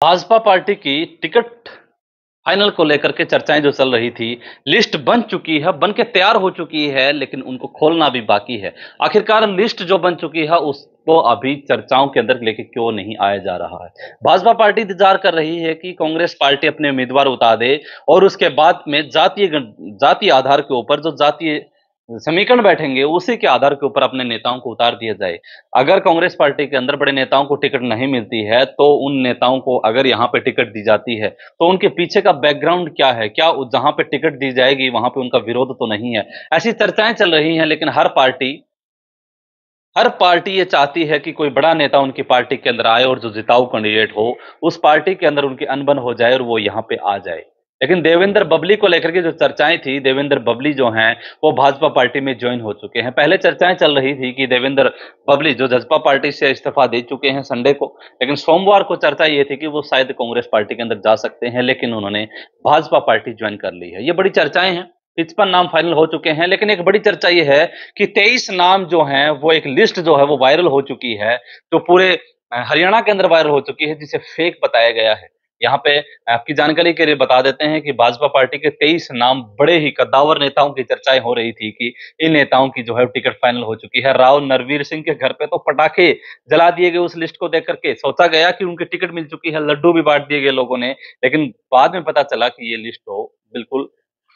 Bhajpa party की ticket final को लेकर के चर्चाएं जो चल रही थी, लिस्ट बन चुकी है, बन के तैयार हो चुकी है, लेकिन उनको खोलना भी बाकी है। आखिरकार लिस्ट जो बन चुकी है उसको अभी चर्चाओं के अंदर लेके क्यों नहीं आया जा रहा है? भाजपा पार्टी इंतजार कर रही है कि कांग्रेस पार्टी अपने उम्मीदवार उतार दे और उसके बाद में जातीय आधार के ऊपर जो जातीय समीकरण बैठेंगे उसी के आधार के ऊपर अपने नेताओं को उतार दिया जाए। अगर कांग्रेस पार्टी के अंदर बड़े नेताओं को टिकट नहीं मिलती है तो उन नेताओं को अगर यहाँ पे टिकट दी जाती है तो उनके पीछे का बैकग्राउंड क्या है? क्या जहां पे टिकट दी जाएगी वहां पे उनका विरोध तो नहीं है? ऐसी चर्चाएं चल रही हैं, लेकिन हर पार्टी ये चाहती है कि कोई बड़ा नेता उनकी पार्टी के अंदर आए और जो जिताऊ कैंडिडेट हो उस पार्टी के अंदर उनकी अनबन हो जाए और वो यहाँ पे आ जाए। लेकिन देवेंद्र बबली को लेकर के जो चर्चाएं थी, देवेंद्र बबली जो हैं वो भाजपा पार्टी में ज्वाइन हो चुके हैं। पहले चर्चाएं चल रही थी कि देवेंद्र बबली जो जसपा पार्टी से इस्तीफा दे चुके हैं संडे को, लेकिन सोमवार को चर्चा ये थी कि वो शायद कांग्रेस पार्टी के अंदर जा सकते हैं, लेकिन उन्होंने भाजपा पार्टी ज्वाइन कर ली है। ये बड़ी चर्चाएं हैं। 55 नाम फाइनल हो चुके हैं, लेकिन एक बड़ी चर्चा ये है कि 23 नाम जो हैं वो एक लिस्ट जो है वो वायरल हो चुकी है, जो पूरे हरियाणा के अंदर वायरल हो चुकी है, जिसे फेक बताया गया है। यहाँ पे आपकी जानकारी के लिए बता देते हैं कि भाजपा पार्टी के 23 नाम बड़े ही कद्दावर नेताओं की चर्चाएं हो रही थी कि इन नेताओं की जो है टिकट फाइनल हो चुकी है। राव नरवीर सिंह के घर पे तो पटाखे जला दिए गए। उस लिस्ट को देख करके सोचा गया कि उनकी टिकट मिल चुकी है, लड्डू भी बांट दिए गए लोगों ने, लेकिन बाद में पता चला कि ये लिस्ट तो बिल्कुल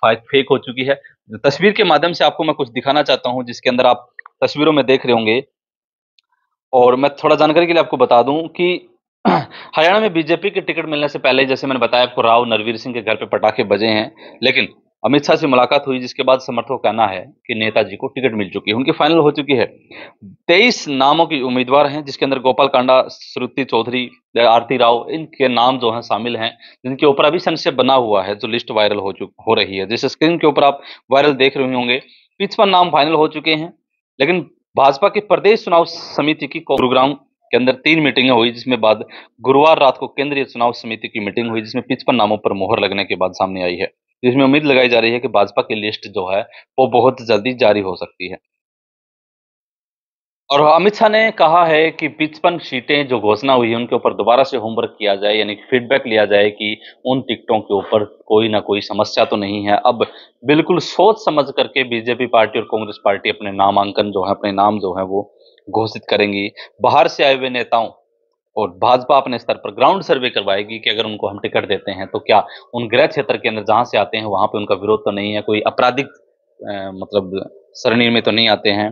फेक हो चुकी है। तस्वीर के माध्यम से आपको मैं कुछ दिखाना चाहता हूं, जिसके अंदर आप तस्वीरों में देख रहे होंगे। और मैं थोड़ा जानकारी के लिए आपको बता दूं कि हरियाणा में बीजेपी के टिकट मिलने से पहले, जैसे मैंने बताया आपको, राव नरवीर सिंह के घर पे पटाखे बजे हैं, लेकिन अमित शाह से मुलाकात हुई जिसके बाद समर्थकों का कहना है कि नेताजी को टिकट मिल चुकी है, उनकी फाइनल हो चुकी है। 23 नामों की उम्मीदवार हैं, जिसके अंदर गोपाल कांडा, श्रुति चौधरी, आरती राव, इनके नाम जो हैं शामिल हैं, जिनके ऊपर अभी संशय बना हुआ है, जो लिस्ट वायरल हो रही है, जिस स्क्रीन के ऊपर आप वायरल देख रहे होंगे। 55 नाम फाइनल हो चुके हैं, लेकिन भाजपा की प्रदेश चुनाव समिति की गुरुग्राम के अंदर 3 मीटिंगें हुई, जिसमें बाद गुरुवार रात को केंद्रीय चुनाव समिति की मीटिंग हुई, जिसमें 55 नामों पर मोहर लगने के बाद सामने आई है, जिसमें उम्मीद लगाई जा रही है कि भाजपा की लिस्ट जो है वो बहुत जल्दी जारी हो सकती है। और अमित शाह ने कहा है कि 55 सीटें जो घोषणा हुई है उनके ऊपर दोबारा से होमवर्क किया जाए, यानी फीडबैक लिया जाए कि उन टिकटों के ऊपर कोई ना कोई समस्या तो नहीं है। अब बिल्कुल सोच समझ करके बीजेपी पार्टी और कांग्रेस पार्टी अपने नामांकन जो है, अपने नाम जो है वो घोषित करेंगी। बाहर से आए हुए नेताओं और भाजपा अपने स्तर पर ग्राउंड सर्वे करवाएगी कि अगर उनको हम टिकट देते हैं तो क्या उन गृह क्षेत्र के अंदर जहां से आते हैं वहां पे उनका विरोध तो नहीं है, कोई आपराधिक मतलब सरणी में तो नहीं आते हैं।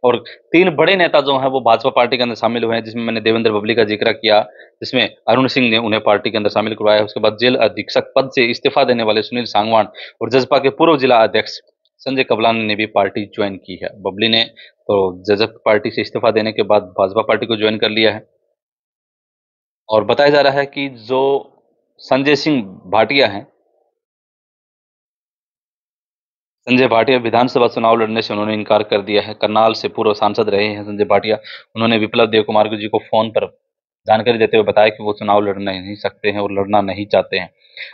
और 3 बड़े नेता जो हैं वो भाजपा पार्टी के अंदर शामिल हुए हैं, जिसमें मैंने देवेंद्र बबली का जिक्र किया, जिसमें अरुण सिंह ने उन्हें पार्टी के अंदर शामिल करवाया। उसके बाद जेल अधीक्षक पद से इस्तीफा देने वाले सुनील सांगवान और जसपा के पूर्व जिला अध्यक्ष संजय कबलान ने भी पार्टी ज्वाइन की है। बबली ने तो जजप पार्टी से इस्तीफा देने के बाद भाजपा पार्टी को ज्वाइन कर लिया है। और बताया जा रहा है कि जो संजय सिंह भाटिया हैं, संजय भाटिया विधानसभा चुनाव लड़ने से उन्होंने इनकार कर दिया है। करनाल से पूर्व सांसद रहे हैं संजय भाटिया। उन्होंने विप्लव देव कुमार जी को फोन पर जानकारी देते हुए बताया कि वो चुनाव लड़ नहीं सकते हैं और लड़ना नहीं चाहते हैं।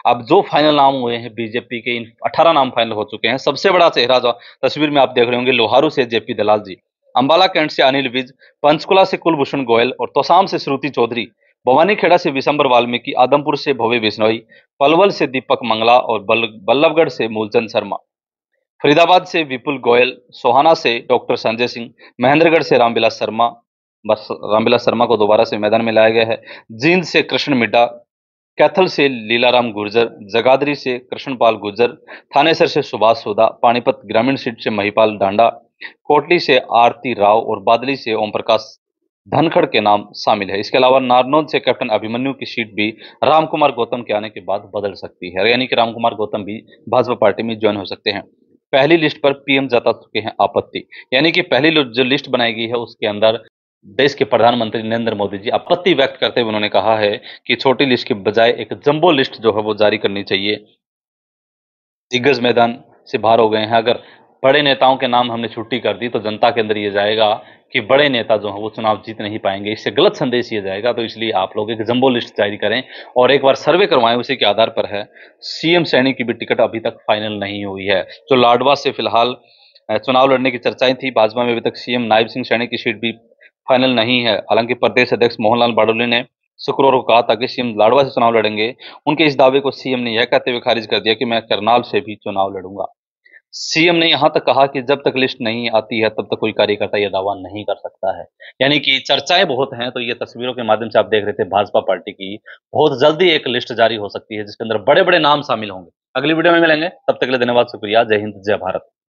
अब जो फाइनल नाम हुए हैं बीजेपी के, इन 18 नाम फाइनल हो चुके हैं। सबसे बड़ा चेहरा जो तस्वीर में आप देख रहे होंगे, लोहारू से जेपी दलाल जी, अंबाला कैंट से अनिल विज, पंचकुला से कुलभूषण गोयल और तोसाम से श्रुति चौधरी, भवानीखेड़ा से विशंबर वाल्मीकि, आदमपुर से भव्य बिश्नोई, पलवल से दीपक मंगला और बल्लभगढ़ से मूलचंद शर्मा, फरीदाबाद से विपुल गोयल, सोहाना से डॉक्टर संजय सिंह, महेंद्रगढ़ से रामविलास शर्मा, बस रामविलास शर्मा को दोबारा से मैदान में लाया गया है, जींद से कृष्ण मिड्डा, कैथल से लीलाराम गुर्जर, जगाधरी से कृष्णपाल गुर्जर, थानेसर से सुभाष सोदा, पानीपत ग्रामीण सीट से महिपाल डांडा, कोटली से आरती राव और बादली से ओम प्रकाश धनखड़ के नाम शामिल है। इसके अलावा नारनौल से कैप्टन अभिमन्यु की सीट भी रामकुमार गौतम के आने के बाद बदल सकती है, यानी कि रामकुमार गौतम भी भाजपा पार्टी में ज्वाइन हो सकते हैं। पहली लिस्ट पर पीएम जता चुके हैं आपत्ति, यानी कि पहली जो लिस्ट बनाई गई है उसके अंदर देश के प्रधानमंत्री नरेंद्र मोदी जी आपत्ति व्यक्त करते हुए उन्होंने कहा है कि छोटी लिस्ट के बजाय एक जंबो लिस्ट जो है वो जारी करनी चाहिए। दिग्गज मैदान से बाहर हो गए हैं। अगर बड़े नेताओं के नाम हमने छुट्टी कर दी तो जनता के अंदर ये जाएगा कि बड़े नेता जो हैं वो चुनाव जीत नहीं पाएंगे, इससे गलत संदेश ये जाएगा। तो इसलिए आप लोग एक जंबो लिस्ट जारी करें और एक बार सर्वे करवाएं, उसी के आधार पर है। सीएम सैनी की भी टिकट अभी तक फाइनल नहीं हुई है। जो लाडवा से फिलहाल चुनाव लड़ने की चर्चाएं थी, भाजपा में अभी तक सीएम नायब सिंह सैनी की सीट भी फाइनल नहीं है। हालांकि प्रदेश अध्यक्ष मोहनलाल बाडोली ने शुक्रवार को कहा था कि सीएम लाडवा से चुनाव लड़ेंगे। उनके इस दावे को सीएम ने यह कहते हुए खारिज कर दिया कि मैं करनाल से भी चुनाव लड़ूंगा। सीएम ने यहां तक कहा कि जब तक लिस्ट नहीं आती है तब तक कोई कार्यकर्ता यह दावा नहीं कर सकता है। यानी कि चर्चाएं बहुत हैं, तो ये तस्वीरों के माध्यम से आप देख रहे थे भाजपा पार्टी की बहुत जल्दी एक लिस्ट जारी हो सकती है जिसके अंदर बड़े बड़े नाम शामिल होंगे। अगली वीडियो में मिलेंगे, तब तक के लिए धन्यवाद, शुक्रिया, जय हिंद, जय भारत।